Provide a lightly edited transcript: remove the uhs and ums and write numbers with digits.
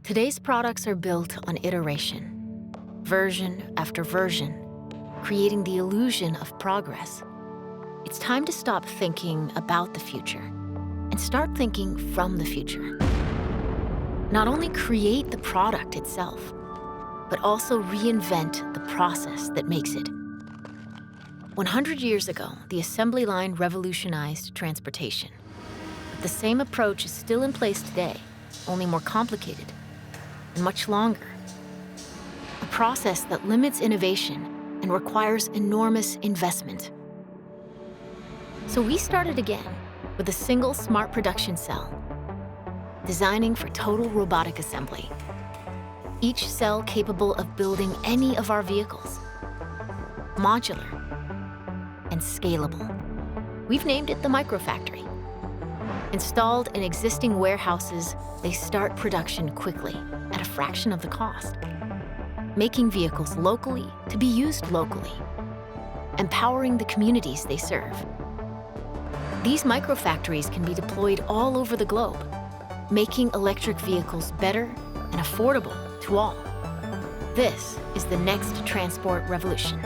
Today's products are built on iteration, version after version, creating the illusion of progress. It's time to stop thinking about the future and start thinking from the future. Not only create the product itself, but also reinvent the process that makes it. 100 years ago, the assembly line revolutionized transportation. But the same approach is still in place today, only more complicated and much longer. A process that limits innovation and requires enormous investment. So we started again with a single smart production cell, designing for total robotic assembly. Each cell capable of building any of our vehicles, modular and scalable. We've named it the Microfactory. Installed in existing warehouses, they start production quickly at a fraction of the cost, making vehicles locally to be used locally, empowering the communities they serve. These microfactories can be deployed all over the globe, making electric vehicles better and affordable to all. This is the next transport revolution.